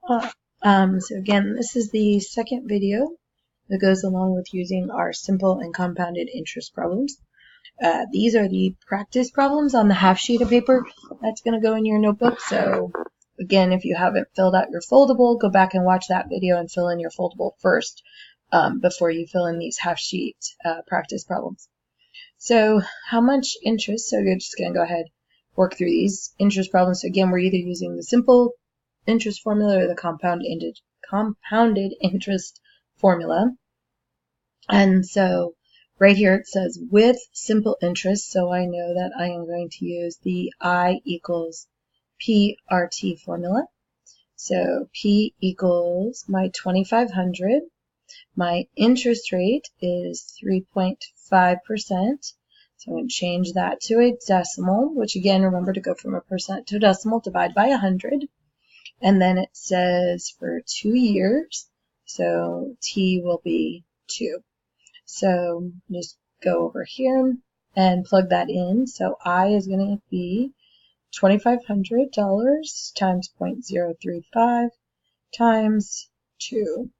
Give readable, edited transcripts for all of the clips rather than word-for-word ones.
So again, this is the second video that goes along with using our simple and compounded interest problems. These are the practice problems on the half sheet of paper that's going to go in your notebook. So again, if you haven't filled out your foldable, go back and watch that video and fill in your foldable first before you fill in these half sheet practice problems. So how much interest, so you're just going to go ahead work through these interest problems. So again, we're either using the simple interest formula or the compounded interest formula. And so right here it says with simple interest, so I know that I am going to use the I equals PRT formula. So P equals my 2,500. My interest rate is 3.5%. So I'm going to change that to a decimal, which again, remember to go from a percent to a decimal, divide by 100. And then it says for 2 years, so T will be 2. So just go over here and plug that in. So I is going to be $2,500 times 0.035 times 2.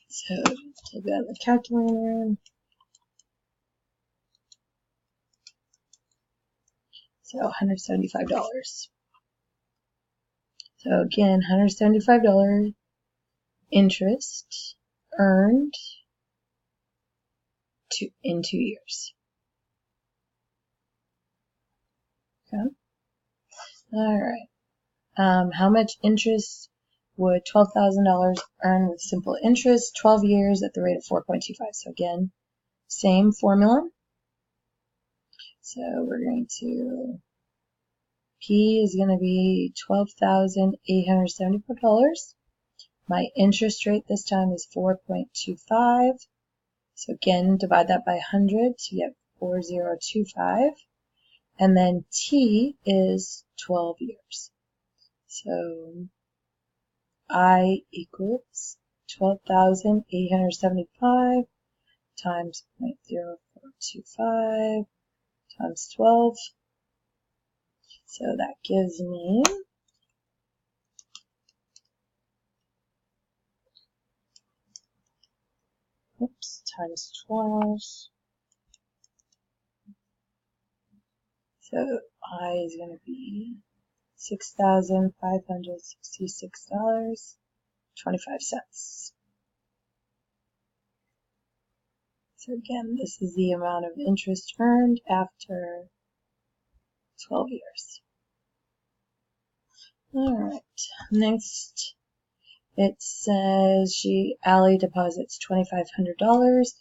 So plug that in the calculator. So $175. So again, $175 interest earned in 2 years. Okay. All right. How much interest would $12,000 earn with simple interest? 12 years at the rate of 4.25. So again, same formula. So we're going to, P is going to be $12,874. My interest rate this time is 4.25. So again, divide that by 100 to get 4,025. And then T is 12 years. So I equals 12,875 times 0.0425 times 12. So that gives me times 12. So I is going to be $6,566.25. So again, this is the amount of interest earned after 12 years. All right, next it says Allie deposits $2,500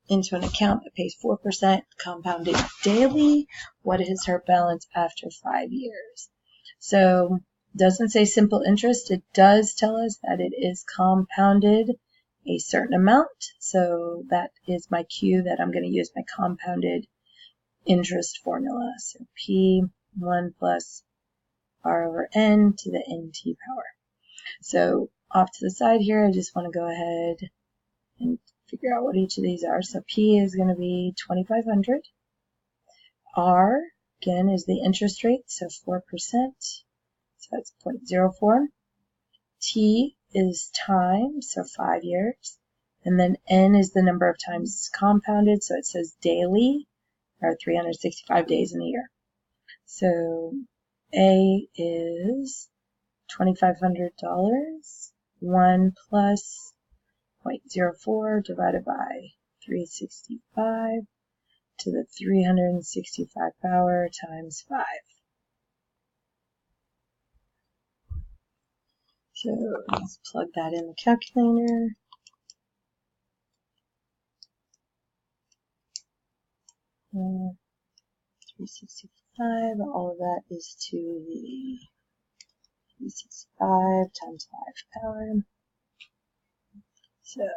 into an account that pays 4% compounded daily. What is her balance after 5 years? So it doesn't say simple interest. It does tell us that it is compounded a certain amount. So that is my cue that I'm going to use my compounded interest formula. So P1 plus R over N to the NT power. So off to the side here, I just want to go ahead and figure out what each of these are. So P is going to be 2,500. R, again, is the interest rate, so 4%. So that's 0.04. T is time, so 5 years. And then N is the number of times compounded, so it says daily, or 365 days in a year. So A is $2,500. 1 plus 0.04 divided by 365 to the 365 power times 5. So let's plug that in the calculator. Uh, 365, all of that is to the 365 times 5 power. So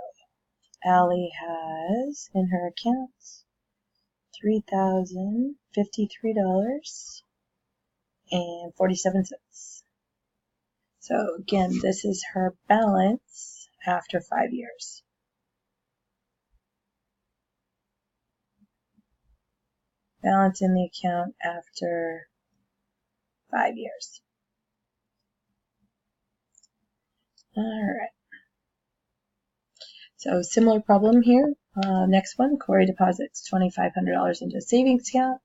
Allie has in her accounts $3,053.47. So again, this is her balance after 5 years. Balance in the account after 5 years. Alright. So similar problem here. Next one, Corey deposits $2,500 into a savings account,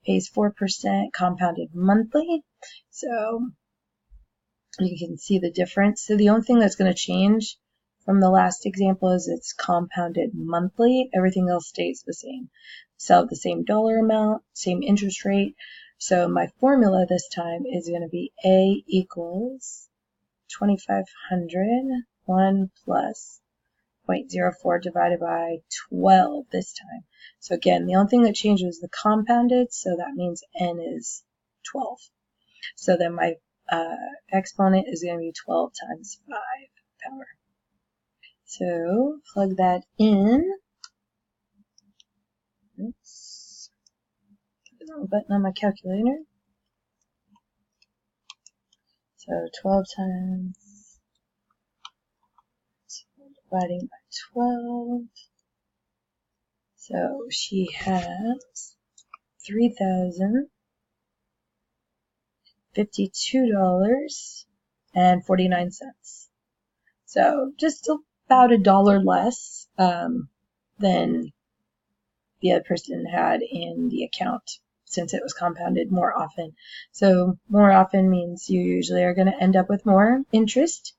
pays 4% compounded monthly. So you can see the difference. So the only thing that's going to change from the last example is it's compounded monthly. Everything else stays the same. So the same dollar amount, same interest rate. So my formula this time is going to be A equals 2,500, 1 plus 0.04 divided by 12 this time. So again, the only thing that changes is the compounded, so that means n is 12. So then my exponent is going to be 12 times 5 power. So plug that in. Oops. Put the wrong button on my calculator. So 12 times dividing by 12. So she has $3,052.49. So just about $1 less than the other person had in the account, since it was compounded more often. So more often means you usually are going to end up with more interest.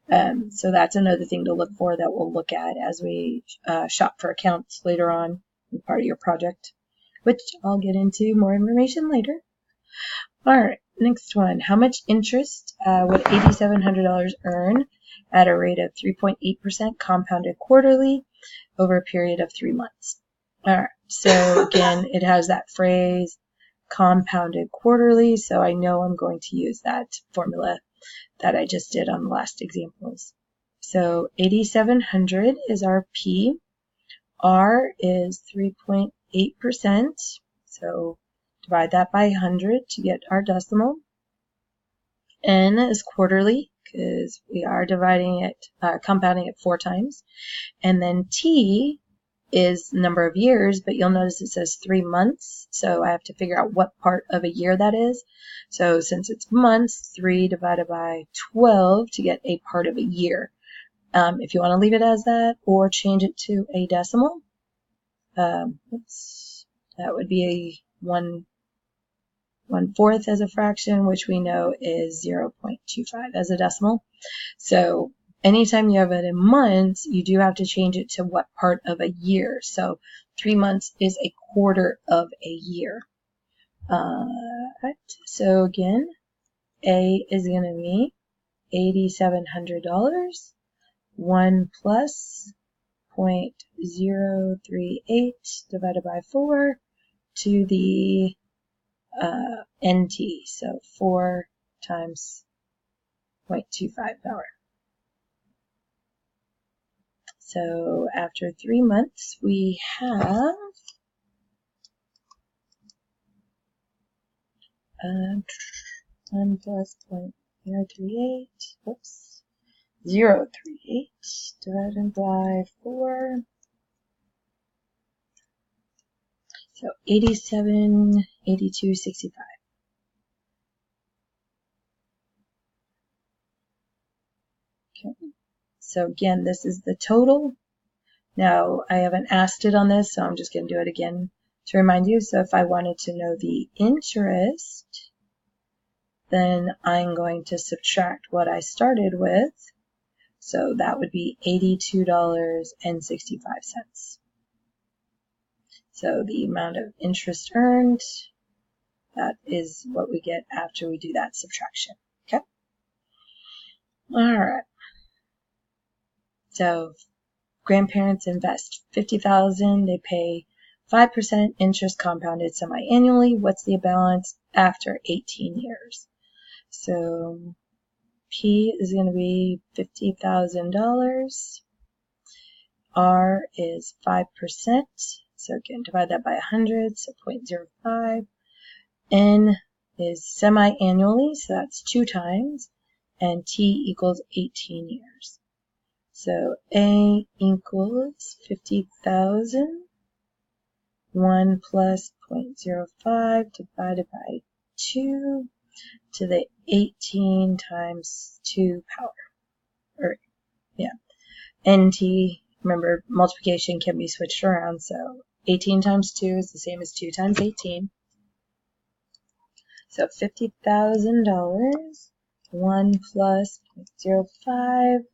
So that's another thing to look for that we'll look at as we shop for accounts later on in part of your project, which I'll get into more information later. Alright, next one. How much interest would $8,700 earn at a rate of 3.8% compounded quarterly over a period of 3 months? Alright, so again, it has that phrase compounded quarterly, so I know I'm going to use that formula that I just did on the last examples. So 8,700 is our P. R is 3.8%. So divide that by 100 to get our decimal. N is quarterly because we are dividing it, compounding it 4 times. And then T is number of years, but you'll notice it says 3 months. So I have to figure out what part of a year that is. So since it's months, 3 divided by 12 to get a part of a year. If you want to leave it as that or change it to a decimal, that would be a 1/4 as a fraction, which we know is 0.25 as a decimal. So anytime you have it in months, you do have to change it to what part of a year. So 3 months is a quarter of a year. Right. So again, A is going to be $8,700, 1 plus 0.038 divided by 4 to the NT, so 4 times 0.25 power. So after 3 months, we have 1 plus 0.038, whoops, 0.038 divided by 4. So 87, 82, 65. Okay. So again, this is the total. Now, I haven't asked it on this, so I'm just going to do it again to remind you. So if I wanted to know the interest, then I'm going to subtract what I started with. So that would be $82.65. So the amount of interest earned, that is what we get after we do that subtraction. Okay? All right. So grandparents invest $50,000. They pay 5% interest compounded semi-annually. What's the balance after 18 years? So P is going to be $50,000. R is 5%. So again, divide that by 100, so 0.05. N is semi-annually, so that's 2 times. And T equals 18 years. So A equals 50,000. 1 plus 0.05 divided by 2 to the 18 times 2 power. or yeah, NT, remember multiplication can be switched around, so 18 times 2 is the same as 2 times 18. So $50,000, 1 plus 0.05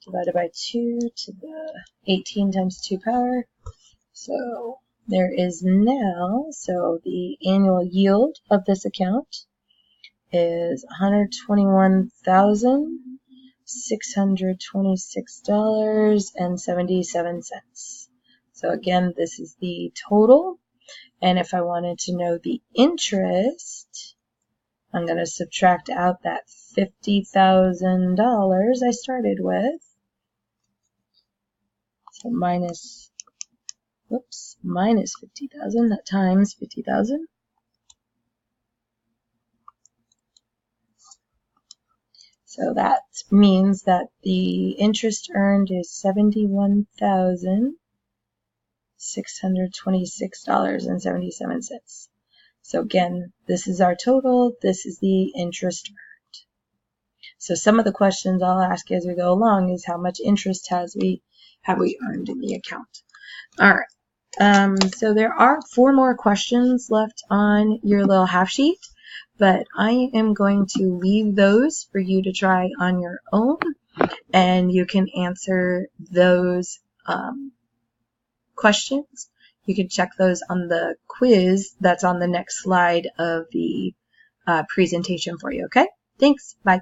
divided by 2 to the 18 times 2 power. So there is now, so the annual yield of this account is $121,626.77. So again, this is the total. And if I wanted to know the interest, I'm going to subtract out that $50,000 I started with. So minus 50,000, that times 50,000. So that means that the interest earned is $71,626.77. So again, this is our total. This is the interest earned. So some of the questions I'll ask as we go along is how much interest have we earned in the account. All right. So there are 4 more questions left on your little half sheet, but I am going to leave those for you to try on your own, and you can answer those questions. You can check those on the quiz that's on the next slide of the presentation for you, okay? Thanks. Bye.